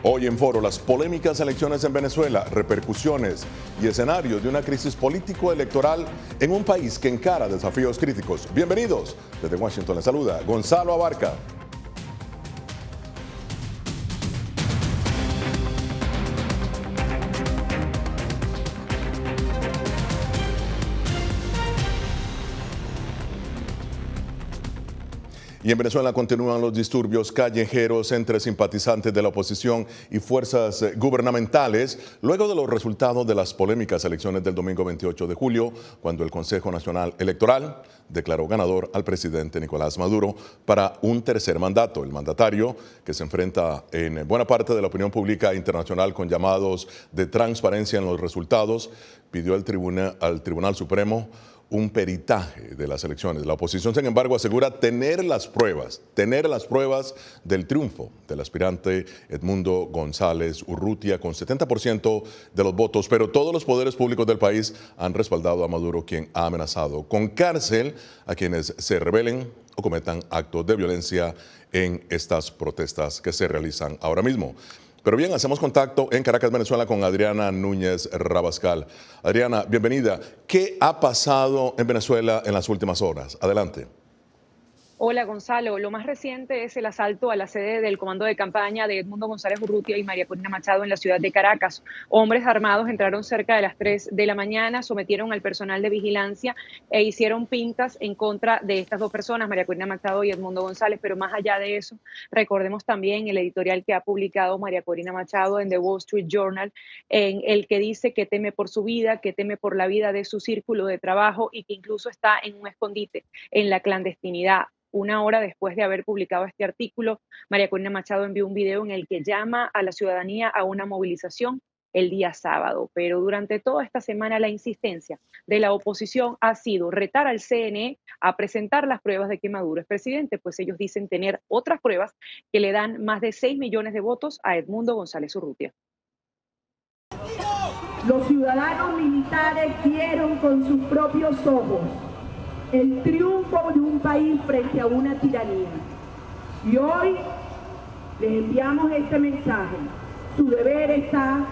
Hoy en Foro, las polémicas elecciones en Venezuela, repercusiones y escenarios de una crisis político-electoral en un país que encara desafíos críticos. Bienvenidos. Desde Washington les saluda Gonzalo Abarca. Y en Venezuela continúan los disturbios callejeros entre simpatizantes de la oposición y fuerzas gubernamentales luego de los resultados de las polémicas elecciones del domingo 28 de julio, cuando el Consejo Nacional Electoral declaró ganador al presidente Nicolás Maduro para un tercer mandato. El mandatario, que se enfrenta en buena parte de la opinión pública internacional con llamados de transparencia en los resultados, pidió al Tribunal Supremo un peritaje de las elecciones. La oposición, sin embargo, asegura tener las pruebas del triunfo del aspirante Edmundo González Urrutia con 70% de los votos, pero todos los poderes públicos del país han respaldado a Maduro, quien ha amenazado con cárcel a quienes se rebelen o cometan actos de violencia en estas protestas que se realizan ahora mismo. Pero bien, hacemos contacto en Caracas, Venezuela, con Adriana Núñez Rabascal. Adriana, bienvenida. ¿Qué ha pasado en Venezuela en las últimas horas? Adelante. Hola Gonzalo, lo más reciente es el asalto a la sede del comando de campaña de Edmundo González Urrutia y María Corina Machado en la ciudad de Caracas. Hombres armados entraron cerca de las 3 de la mañana, sometieron al personal de vigilancia e hicieron pintas en contra de estas dos personas, María Corina Machado y Edmundo González. Pero más allá de eso, recordemos también el editorial que ha publicado María Corina Machado en The Wall Street Journal, en el que dice que teme por su vida, que teme por la vida de su círculo de trabajo y que incluso está en un escondite en la clandestinidad. Una hora después de haber publicado este artículo, María Corina Machado envió un video en el que llama a la ciudadanía a una movilización el día sábado. Pero durante toda esta semana la insistencia de la oposición ha sido retar al CNE a presentar las pruebas de que Maduro es presidente, pues ellos dicen tener otras pruebas que le dan más de 6 millones de votos a Edmundo González Urrutia. Los ciudadanos militares vieron con sus propios ojos el triunfo de un país frente a una tiranía. Y hoy les enviamos este mensaje. Su deber está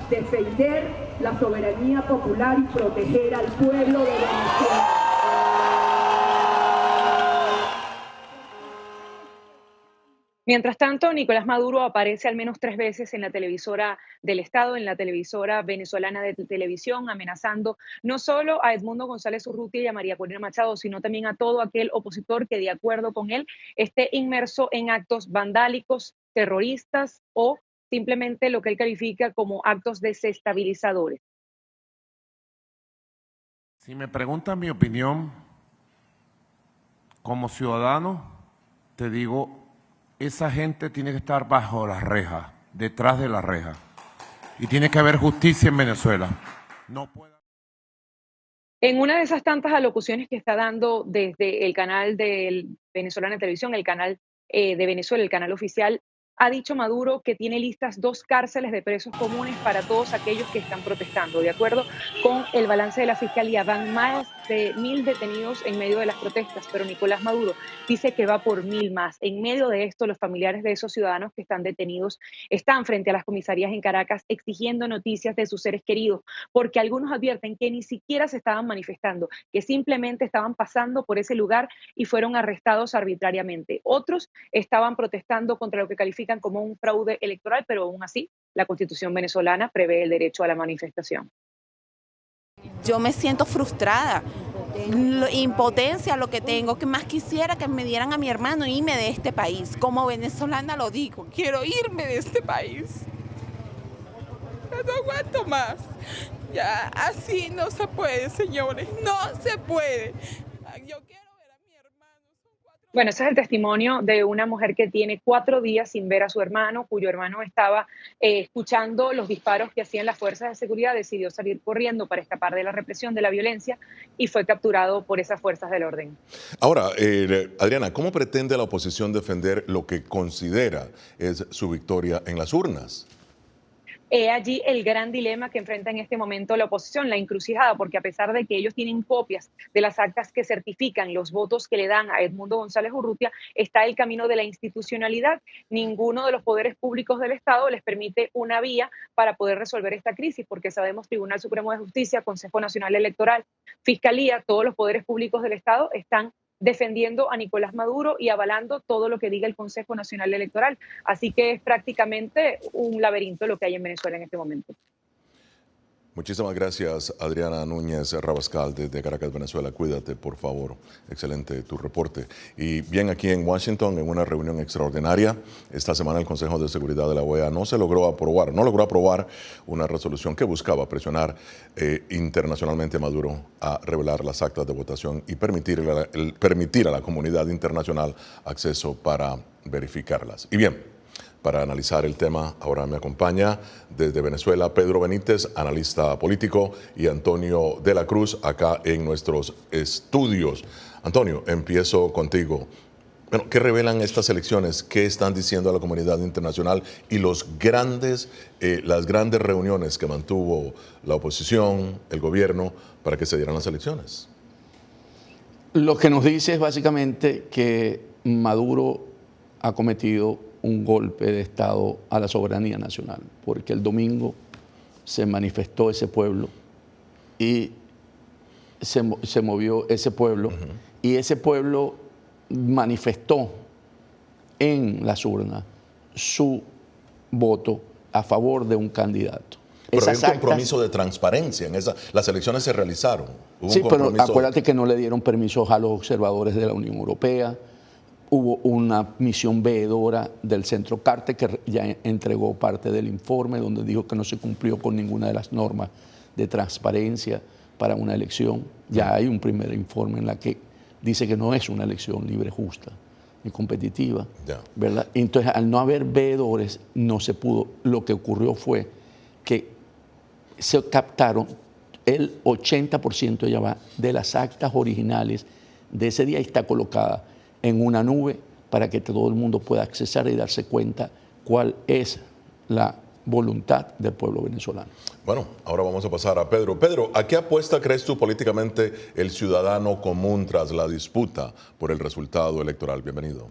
defender la soberanía popular y proteger al pueblo de Venezuela. Mientras tanto, Nicolás Maduro aparece al menos 3 veces en la televisora del Estado, en la televisora venezolana de televisión, amenazando no solo a Edmundo González Urrutia y a María Corina Machado, sino también a todo aquel opositor que, de acuerdo con él, esté inmerso en actos vandálicos, terroristas o simplemente lo que él califica como actos desestabilizadores. Si me preguntan mi opinión, como ciudadano, te digo, esa gente tiene que estar bajo las rejas, detrás de las rejas. Y tiene que haber justicia en Venezuela. No puede... En una de esas tantas alocuciones que está dando desde el canal de Venezolana Televisión, el canal de Venezuela, el canal oficial, ha dicho Maduro que tiene listas 2 cárceles de presos comunes para todos aquellos que están protestando. De acuerdo con el balance de la Fiscalía, van más de 1.000 detenidos en medio de las protestas, pero Nicolás Maduro dice que va por 1.000 más. En medio de esto, los familiares de esos ciudadanos que están detenidos están frente a las comisarías en Caracas exigiendo noticias de sus seres queridos, porque algunos advierten que ni siquiera se estaban manifestando, que simplemente estaban pasando por ese lugar y fueron arrestados arbitrariamente. Otros estaban protestando contra lo que califican como un fraude electoral, pero aún así la Constitución venezolana prevé el derecho a la manifestación. Yo me siento frustrada, impotencia lo que tengo, que más quisiera que me dieran a mi hermano e irme de este país. Como venezolana lo digo, quiero irme de este país. No aguanto más. Ya así no se puede, señores, no se puede. Yo quiero ver a mi hermano. Bueno, ese es el testimonio de una mujer que tiene 4 días sin ver a su hermano, cuyo hermano estaba escuchando los disparos que hacían las fuerzas de seguridad, decidió salir corriendo para escapar de la represión, de la violencia, y fue capturado por esas fuerzas del orden. Ahora, Adriana, ¿cómo pretende la oposición defender lo que considera es su victoria en las urnas? He allí el gran dilema que enfrenta en este momento la oposición, la encrucijada, porque a pesar de que ellos tienen copias de las actas que certifican los votos que le dan a Edmundo González Urrutia, está el camino de la institucionalidad. Ninguno de los poderes públicos del Estado les permite una vía para poder resolver esta crisis, porque sabemos Tribunal Supremo de Justicia, Consejo Nacional Electoral, Fiscalía, todos los poderes públicos del Estado están defendiendo a Nicolás Maduro y avalando todo lo que diga el Consejo Nacional Electoral. Así que es prácticamente un laberinto lo que hay en Venezuela en este momento. Muchísimas gracias, Adriana Núñez Rabascal, desde Caracas, Venezuela. Cuídate, por favor. Excelente tu reporte. Y bien, aquí en Washington, en una reunión extraordinaria, esta semana el Consejo de Seguridad de la OEA no logró aprobar una resolución que buscaba presionar internacionalmente a Maduro a revelar las actas de votación y permitir a la comunidad internacional acceso para verificarlas. Y bien, para analizar el tema, ahora me acompaña desde Venezuela Pedro Benítez, analista político, y Antonio de la Cruz, acá en nuestros estudios. Antonio, empiezo contigo. Bueno, ¿qué revelan estas elecciones? ¿Qué están diciendo a la comunidad internacional y las grandes reuniones que mantuvo la oposición, el gobierno, para que se dieran las elecciones? Lo que nos dice es básicamente que Maduro ha cometido un golpe de Estado a la soberanía nacional, porque el domingo se manifestó ese pueblo y se movió ese pueblo, y ese pueblo manifestó en las urnas su voto a favor de un candidato. Pero hay un compromiso de transparencia en las elecciones se realizaron. Sí, pero acuérdate que no le dieron permisos a los observadores de la Unión Europea. Hubo una misión veedora del Centro Carter que ya entregó parte del informe donde dijo que no se cumplió con ninguna de las normas de transparencia para una elección. Ya hay un primer informe en la que dice que no es una elección libre, justa ni competitiva, ¿verdad? Entonces, al no haber veedores, no se pudo. Lo que ocurrió fue que se captaron el 80% ya va de las actas originales de ese día y está colocada en una nube para que todo el mundo pueda accesar y darse cuenta cuál es la voluntad del pueblo venezolano. Bueno, ahora vamos a pasar a Pedro. Pedro, ¿a qué apuesta crees tú políticamente el ciudadano común tras la disputa por el resultado electoral? Bienvenido.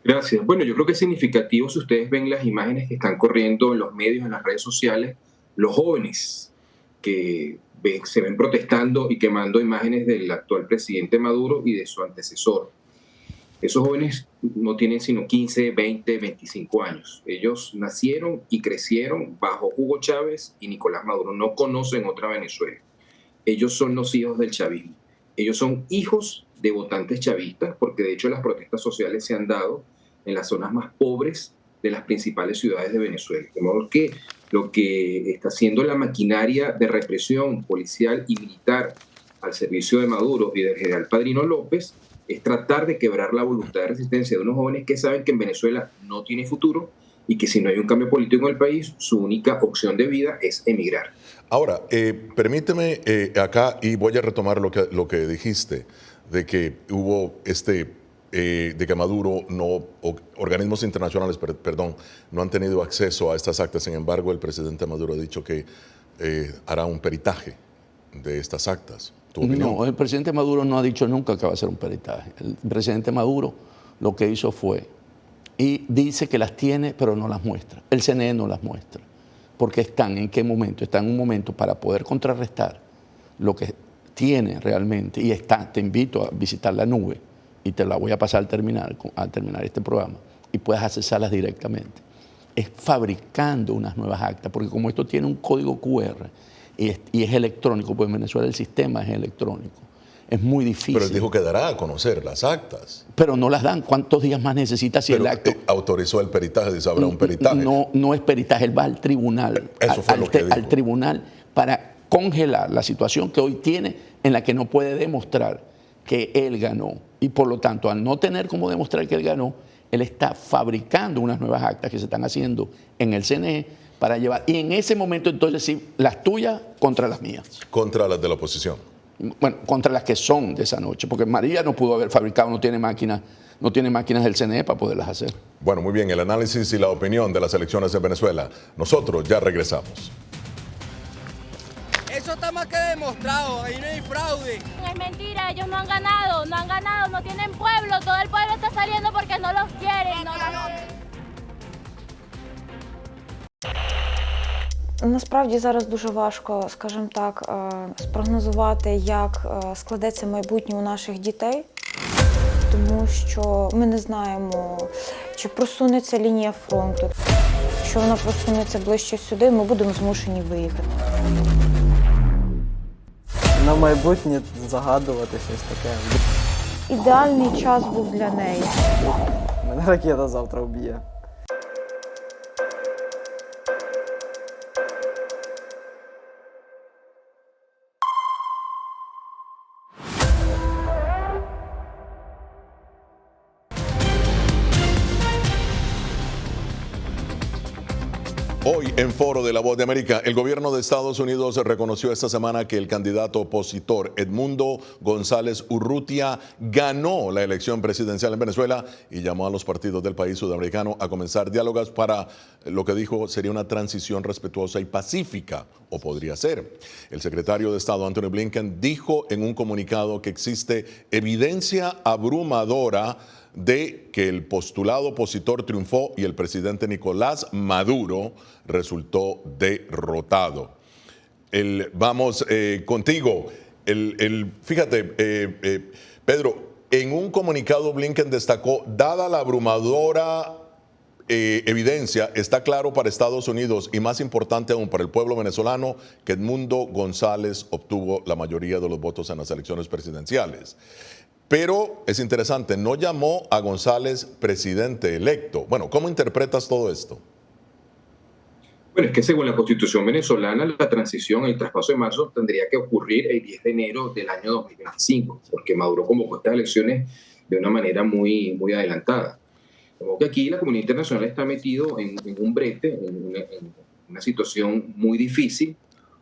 Gracias. Bueno, yo creo que es significativo si ustedes ven las imágenes que están corriendo en los medios, en las redes sociales, los jóvenes que se ven protestando y quemando imágenes del actual presidente Maduro y de su antecesor. Esos jóvenes no tienen sino 15, 20, 25 años. Ellos nacieron y crecieron bajo Hugo Chávez y Nicolás Maduro. No conocen otra Venezuela. Ellos son los hijos del chavismo. Ellos son hijos de votantes chavistas, porque de hecho las protestas sociales se han dado en las zonas más pobres de las principales ciudades de Venezuela. De modo que lo que está haciendo la maquinaria de represión policial y militar al servicio de Maduro y del general Padrino López es tratar de quebrar la voluntad de resistencia de unos jóvenes que saben que en Venezuela no tiene futuro y que si no hay un cambio político en el país, su única opción de vida es emigrar. Ahora, permíteme acá, y voy a retomar lo que dijiste, de que hubo de que Maduro organismos internacionales, no han tenido acceso a estas actas. Sin embargo, el presidente Maduro ha dicho que hará un peritaje de estas actas. ¿Tu opinión? No, el presidente Maduro no ha dicho nunca que va a hacer un peritaje. El presidente Maduro lo que hizo fue, y dice que las tiene, pero no las muestra. El CNE no las muestra. Porque están, ¿en qué momento? Están en un momento para poder contrarrestar lo que tiene realmente. Y te invito a visitar la nube, y te la voy a pasar al terminar este programa, y puedes accesarlas directamente. Es fabricando unas nuevas actas, porque como esto tiene un código QR y es electrónico, pues en Venezuela el sistema es electrónico, es muy difícil. Pero él dijo que dará a conocer las actas. Pero no las dan. ¿Cuántos días más necesita si el acto? Autorizó el peritaje, dice, habrá un peritaje. No es peritaje, él va al tribunal. Eso fue lo que dijo. Al tribunal para congelar la situación que hoy tiene, en la que no puede demostrar que él ganó. Y por lo tanto, al no tener cómo demostrar que él ganó, él está fabricando unas nuevas actas que se están haciendo en el CNE para llevar. Y en ese momento, entonces, sí, las tuyas contra las mías. Contra las de la oposición. bueno, contra las que son de esa noche, porque María no pudo haber fabricado, no tiene máquinas del CNE para poderlas hacer. Bueno, muy bien, el análisis y la opinión de las elecciones de Venezuela. Nosotros ya regresamos. Eso está más que demostrado, ahí no hay fraude. Es mentira, ellos no han ganado, no tienen pueblo, todo el pueblo está saliendo porque no los quieren. Насправді зараз дуже важко, скажімо так, спрогнозувати, як складеться майбутнє у наших дітей, тому що ми не знаємо, чи просунеться лінія фронту. Якщо вона просунеться ближче сюди, ми будемо змушені виїхати. На майбутнє загадувати щось таке. Ідеальний час був для неї. Мене ракета завтра вб'є. Hoy en Foro de la Voz de América, el gobierno de Estados Unidos reconoció esta semana que el candidato opositor Edmundo González Urrutia ganó la elección presidencial en Venezuela y llamó a los partidos del país sudamericano a comenzar diálogos para lo que dijo sería una transición respetuosa y pacífica, o podría ser. El secretario de Estado Antony Blinken dijo en un comunicado que existe evidencia abrumadora de que el postulado opositor triunfó y el presidente Nicolás Maduro resultó derrotado. Vamos contigo. Fíjate, Pedro, en un comunicado Blinken destacó, dada la abrumadora evidencia, está claro para Estados Unidos y más importante aún para el pueblo venezolano que Edmundo González obtuvo la mayoría de los votos en las elecciones presidenciales. Pero es interesante, no llamó a González presidente electo. Bueno, ¿cómo interpretas todo esto? Bueno, es que según la Constitución venezolana, la transición, el traspaso de marzo tendría que ocurrir el 10 de enero del año 2025, porque Maduro convocó estas elecciones de una manera muy adelantada. Como que aquí la comunidad internacional está metido en un brete, en una situación muy difícil,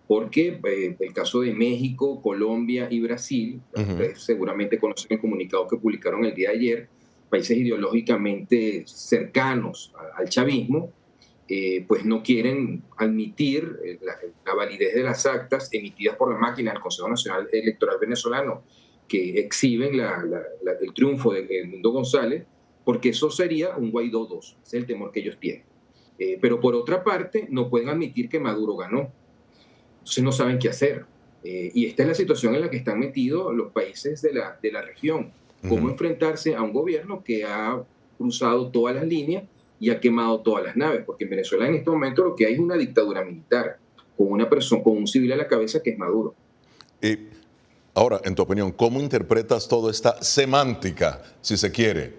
porque el caso de México, Colombia y Brasil, ustedes seguramente conocen el comunicado que publicaron el día de ayer, países ideológicamente cercanos al chavismo, pues no quieren admitir la validez de las actas emitidas por la máquina del Consejo Nacional Electoral venezolano que exhiben el triunfo de Edmundo González, porque eso sería un Guaidó 2, ese es el temor que ellos tienen. Pero por otra parte, no pueden admitir que Maduro ganó. Entonces no saben qué hacer. Y esta es la situación en la que están metidos los países de la región. Cómo enfrentarse a un gobierno que ha cruzado todas las líneas y ha quemado todas las naves. Porque en Venezuela en este momento lo que hay es una dictadura militar, con una persona, con un civil a la cabeza que es Maduro. Ahora, en tu opinión, ¿cómo interpretas toda esta semántica, si se quiere?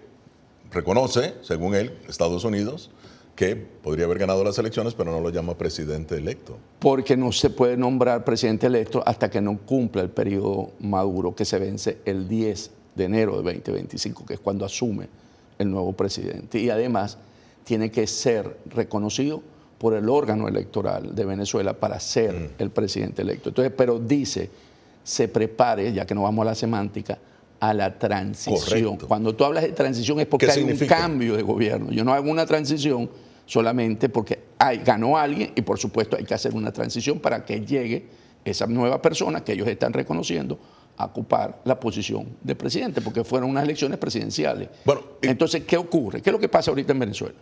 Reconoce, según él, Estados Unidos, que podría haber ganado las elecciones, pero no lo llama presidente electo. Porque no se puede nombrar presidente electo hasta que no cumpla el periodo Maduro, que se vence el 10 de enero de 2025, que es cuando asume el nuevo presidente. Y además tiene que ser reconocido por el órgano electoral de Venezuela para ser el presidente electo. Entonces, pero dice, se prepare, ya que no vamos a la semántica, a la transición. Correcto. Cuando tú hablas de transición es porque hay un cambio de gobierno. Yo no hago una transición solamente porque ganó alguien y por supuesto hay que hacer una transición para que llegue esa nueva persona que ellos están reconociendo a ocupar la posición de presidente, porque fueron unas elecciones presidenciales. Bueno, entonces, ¿qué ocurre? ¿Qué es lo que pasa ahorita en Venezuela?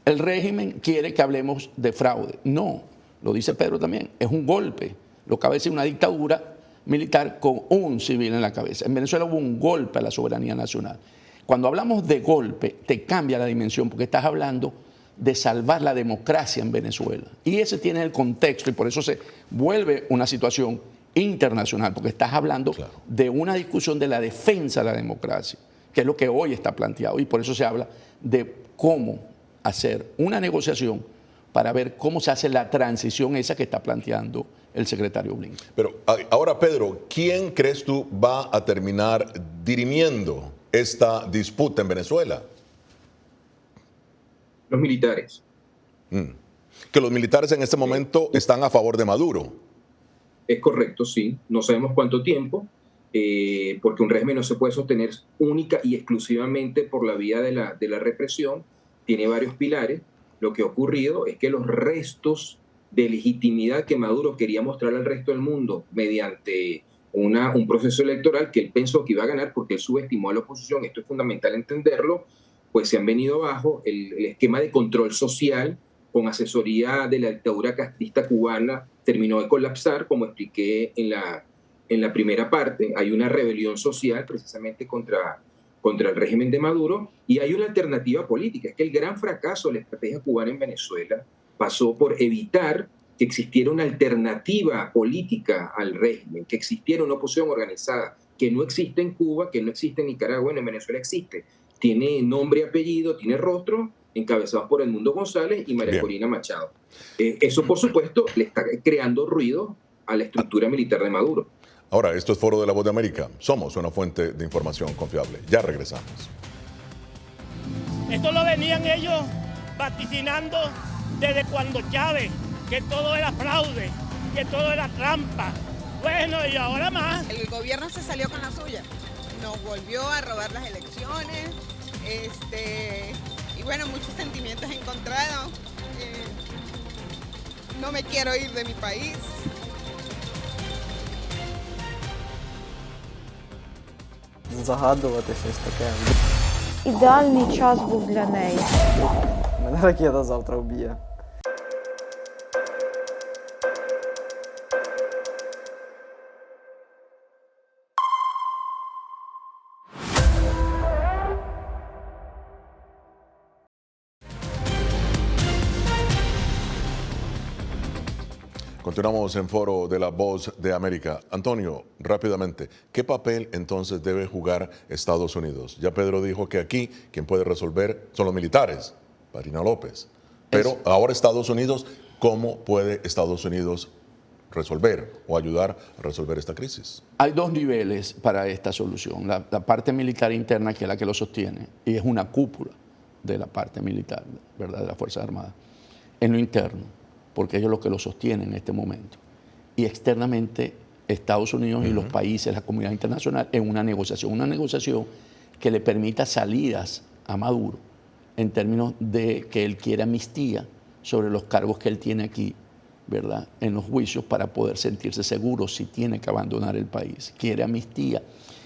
El régimen quiere que hablemos de fraude. No, lo dice Pedro también, es un golpe. Lo que a veces es una dictadura militar con un civil en la cabeza. En Venezuela hubo un golpe a la soberanía nacional. Cuando hablamos de golpe, te cambia la dimensión, porque estás hablando de salvar la democracia en Venezuela. Y ese tiene el contexto, y por eso se vuelve una situación internacional, porque estás hablando de una discusión de la defensa de la democracia, que es lo que hoy está planteado, y por eso se habla de cómo hacer una negociación para ver cómo se hace la transición esa que está planteando el secretario Blinken. Pero ahora, Pedro, ¿quién crees tú va a terminar dirimiendo esta disputa en Venezuela? Los militares. Que los militares en este momento están a favor de Maduro. Es correcto, sí. No sabemos cuánto tiempo, porque un régimen no se puede sostener única y exclusivamente por la vía de la represión. Tiene varios pilares. Lo que ha ocurrido es que los restos de legitimidad que Maduro quería mostrar al resto del mundo mediante un proceso electoral que él pensó que iba a ganar porque él subestimó a la oposición, esto es fundamental entenderlo, pues se han venido abajo. El esquema de control social con asesoría de la dictadura castrista cubana terminó de colapsar, como expliqué en la primera parte. Hay una rebelión social precisamente contra el régimen de Maduro, y hay una alternativa política. Es que el gran fracaso de la estrategia cubana en Venezuela pasó por evitar que existiera una alternativa política al régimen, que existiera una oposición organizada, que no existe en Cuba, que no existe en Nicaragua. Bueno, en Venezuela existe. Tiene nombre y apellido, tiene rostro, encabezados por Edmundo González y María Corina Machado. Eso, por supuesto, le está creando ruido a la estructura militar de Maduro. Ahora, esto es Foro de la Voz de América. Somos una fuente de información confiable. Ya regresamos. Esto lo venían ellos vaticinando desde cuando Chávez, que todo era fraude, que todo era trampa. Bueno, y ahora más. El gobierno se salió con la suya. Nos volvió a robar las elecciones. Y bueno, muchos sentimientos encontrados. No me quiero ir de mi país. Загадувати щось таке. Ідеальний час був для неї. Мене ракета завтра вб'є. Continuamos en Foro de la Voz de América. Antonio, rápidamente, ¿qué papel entonces debe jugar Estados Unidos? Ya Pedro dijo que aquí quien puede resolver son los militares, Marina López. Pero ahora Estados Unidos, ¿cómo puede Estados Unidos resolver o ayudar a resolver esta crisis? Hay dos niveles para esta solución. La parte militar interna, que es la que lo sostiene, y es una cúpula de la parte militar, ¿verdad?, de las Fuerzas Armadas. En lo interno, porque ellos es lo que lo sostienen en este momento. Y externamente, Estados Unidos y los países, la comunidad internacional, en una negociación que le permita salidas a Maduro en términos de que él quiere amnistía sobre los cargos que él tiene aquí, ¿verdad?, en los juicios, para poder sentirse seguro si tiene que abandonar el país. Quiere amnistía,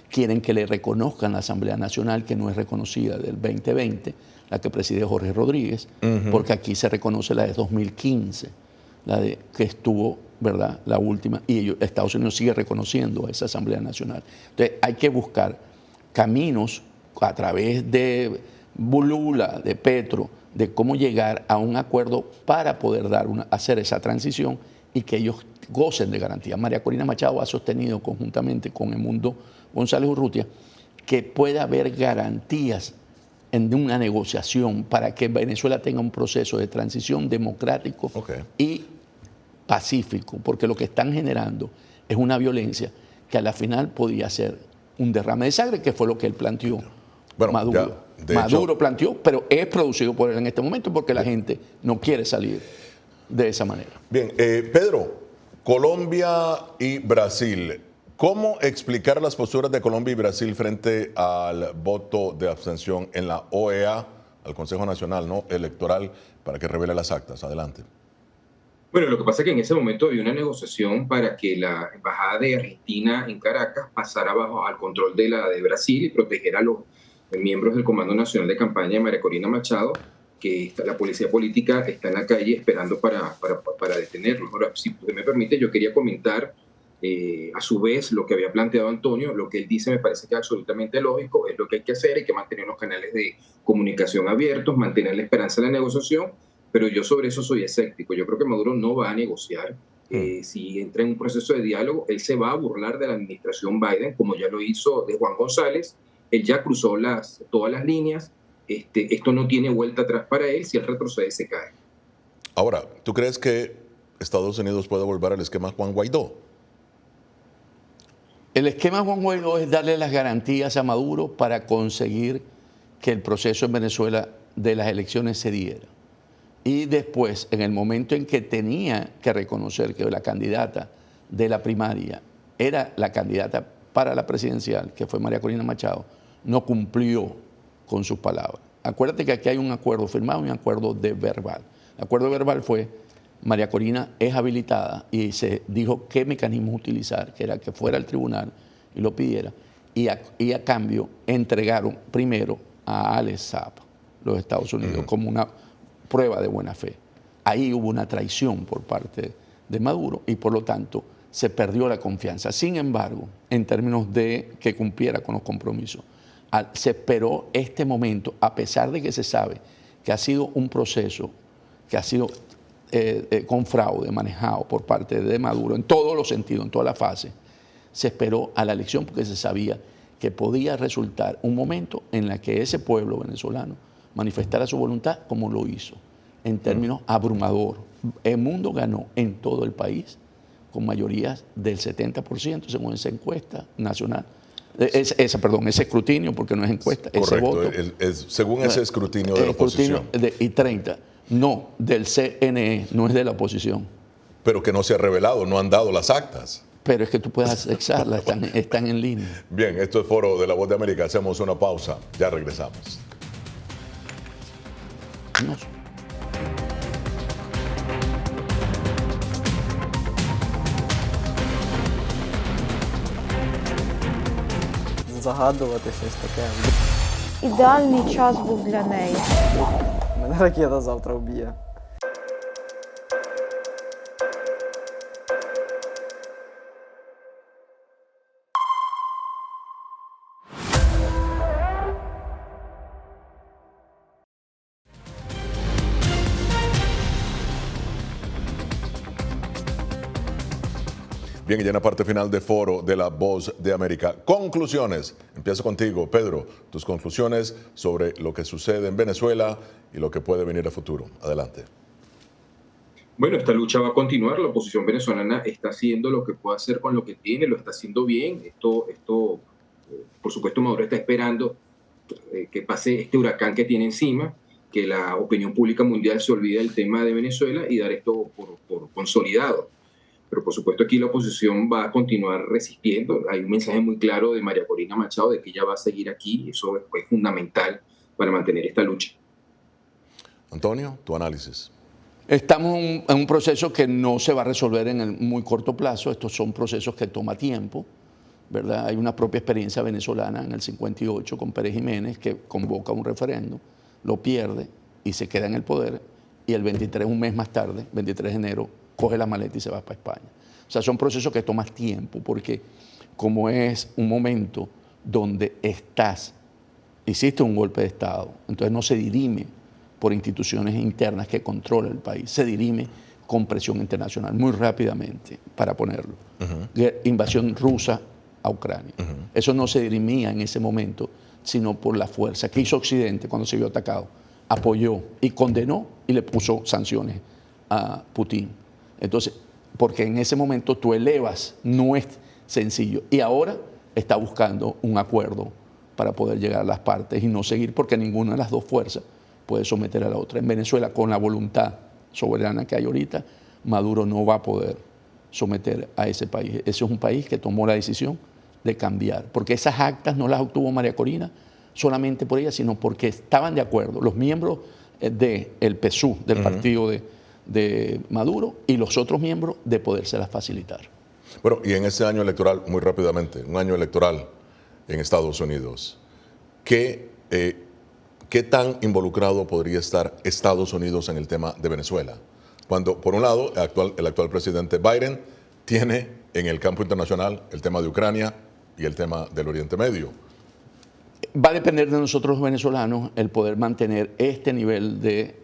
quieren que le reconozcan la Asamblea Nacional, que no es reconocida, del 2020, la que preside Jorge Rodríguez, porque aquí se reconoce la de 2015, la de que estuvo, ¿verdad?, la última, y Estados Unidos sigue reconociendo a esa Asamblea Nacional. Entonces hay que buscar caminos a través de Lula, de Petro, de cómo llegar a un acuerdo para poder hacer esa transición y que ellos gocen de garantía. María Corina Machado ha sostenido conjuntamente con Edmundo González Urrutia que pueda haber garantías en una negociación para que Venezuela tenga un proceso de transición democrático y pacífico, porque lo que están generando es una violencia que a la final podía ser un derrame de sangre, que fue lo que él planteó. Bueno, Maduro planteó, pero es producido por él en este momento porque la gente no quiere salir de esa manera. Bien, Pedro, Colombia y Brasil. ¿Cómo explicar las posturas de Colombia y Brasil frente al voto de abstención en la OEA, al Consejo Nacional Electoral, para que revele las actas? Adelante. Bueno, lo que pasa es que en ese momento había una negociación para que la embajada de Argentina en Caracas pasara bajo al control de la de Brasil y proteger a los miembros del Comando Nacional de Campaña de María Corina Machado, que la policía política está en la calle esperando para detenerlos. Ahora, si usted me permite, yo quería comentar a su vez lo que había planteado Antonio. Lo que él dice me parece que es absolutamente lógico, es lo que hay que hacer, hay que mantener los canales de comunicación abiertos, mantener la esperanza de la negociación, pero yo sobre eso soy escéptico. Yo creo que Maduro no va a negociar. Si entra en un proceso de diálogo, él se va a burlar de la administración Biden, como ya lo hizo de Juan González. Él ya cruzó todas las líneas. Esto no tiene vuelta atrás para él. Si él retrocede, se cae. Ahora, ¿tú crees que Estados Unidos puede volver al esquema Juan Guaidó? El esquema Juan Guaidó es darle las garantías a Maduro para conseguir que el proceso en Venezuela de las elecciones se diera. Y después, en el momento en que tenía que reconocer que la candidata de la primaria era la candidata para la presidencial, que fue María Corina Machado, no cumplió con sus palabras. Acuérdate que aquí hay un acuerdo firmado y un acuerdo de verbal. El acuerdo verbal fue, María Corina es habilitada y se dijo qué mecanismo utilizar, que era que fuera al tribunal y lo pidiera, y a cambio entregaron primero a Alex Saab, los Estados Unidos, como una prueba de buena fe. Ahí hubo una traición por parte de Maduro y por lo tanto se perdió la confianza. Sin embargo, en términos de que cumpliera con los compromisos, se esperó este momento, a pesar de que se sabe que ha sido un proceso que ha sido con fraude manejado por parte de Maduro en todos los sentidos, en toda la fase. Se esperó a la elección porque se sabía que podía resultar un momento en el que ese pueblo venezolano manifestara su voluntad como lo hizo, en términos abrumador. El mundo ganó en todo el país con mayorías del 70%, según esa encuesta nacional. Ese escrutinio, porque no es encuesta, correcto, ese voto. Según ese escrutinio de la oposición. Y 30, no, del CNE, no es de la oposición. Pero que no se ha revelado, no han dado las actas. Pero es que tú puedes acesarlas, están en línea. Bien, esto es Foro de la Voz de América. Hacemos una pausa, ya regresamos. No. Загадувати щось таке. Ідеальний час був для неї. Мене ракета завтра вб'є. Bien, y ya en la parte final de Foro de la Voz de América. Conclusiones. Empiezo contigo, Pedro. Tus conclusiones sobre lo que sucede en Venezuela y lo que puede venir a futuro. Adelante. Bueno, esta lucha va a continuar. La oposición venezolana está haciendo lo que puede hacer con lo que tiene, lo está haciendo bien. Esto por supuesto, Maduro está esperando que pase este huracán que tiene encima, que la opinión pública mundial se olvide del tema de Venezuela y dar esto por consolidado. Pero por supuesto aquí la oposición va a continuar resistiendo. Hay un mensaje muy claro de María Corina Machado de que ella va a seguir aquí. Eso es fundamental para mantener esta lucha. Antonio, tu análisis. Estamos en un proceso que no se va a resolver en el muy corto plazo. Estos son procesos que toman tiempo, ¿verdad? Hay una propia experiencia venezolana en el 58 con Pérez Jiménez, que convoca un referéndum, lo pierde y se queda en el poder. Y el 23, un mes más tarde, 23 de enero, coge la maleta y se va para España. O sea, son procesos que toman tiempo porque como es un momento donde hiciste un golpe de Estado, entonces no se dirime por instituciones internas que controlan el país, se dirime con presión internacional muy rápidamente, para ponerlo. Invasión rusa a Ucrania. Eso no se dirimía en ese momento, sino por la fuerza que hizo Occidente cuando se vio atacado. Apoyó y condenó y le puso sanciones a Putin. Entonces, porque en ese momento tú elevas, no es sencillo. Y ahora está buscando un acuerdo para poder llegar a las partes y no seguir, porque ninguna de las dos fuerzas puede someter a la otra. En Venezuela, con la voluntad soberana que hay ahorita, Maduro no va a poder someter a ese país. Ese es un país que tomó la decisión de cambiar, porque esas actas no las obtuvo María Corina solamente por ella, sino porque estaban de acuerdo los miembros del PSUV, del partido de Maduro, y los otros miembros de podérselas facilitar. Bueno, y en este año electoral, muy rápidamente, un año electoral en Estados Unidos, ¿qué tan involucrado podría estar Estados Unidos en el tema de Venezuela? Cuando, por un lado, el actual presidente Biden tiene en el campo internacional el tema de Ucrania y el tema del Oriente Medio. Va a depender de nosotros los venezolanos el poder mantener este nivel de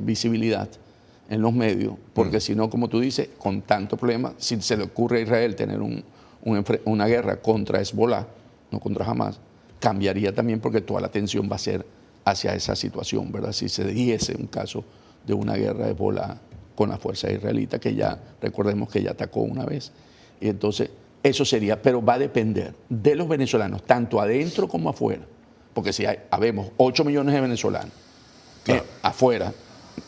visibilidad en los medios, porque si no, como tú dices, con tanto problema, si se le ocurre a Israel tener una guerra contra Hezbollah, no contra Hamas, cambiaría también porque toda la atención va a ser hacia esa situación, ¿verdad? Si se diese un caso de una guerra de Hezbollah con la fuerza israelita, que ya, recordemos que ya atacó una vez, y entonces eso sería, pero va a depender de los venezolanos, tanto adentro como afuera, porque si habemos 8 millones de venezolanos afuera,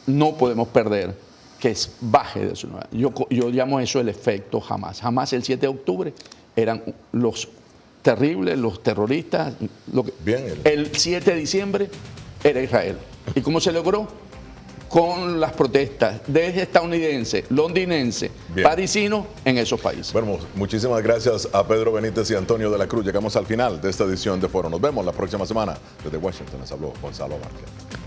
no podemos perder que baje de su nivel. Yo llamo eso el efecto Hamas. Hamas el 7 de octubre eran los terribles, los terroristas. El 7 de diciembre era Israel. ¿Y cómo se logró? Con las protestas desde estadounidense, londinense, parisino en esos países. Bueno, muchísimas gracias a Pedro Benítez y Antonio de la Cruz. Llegamos al final de esta edición de Foro. Nos vemos la próxima semana. Desde Washington les habló Gonzalo Márquez.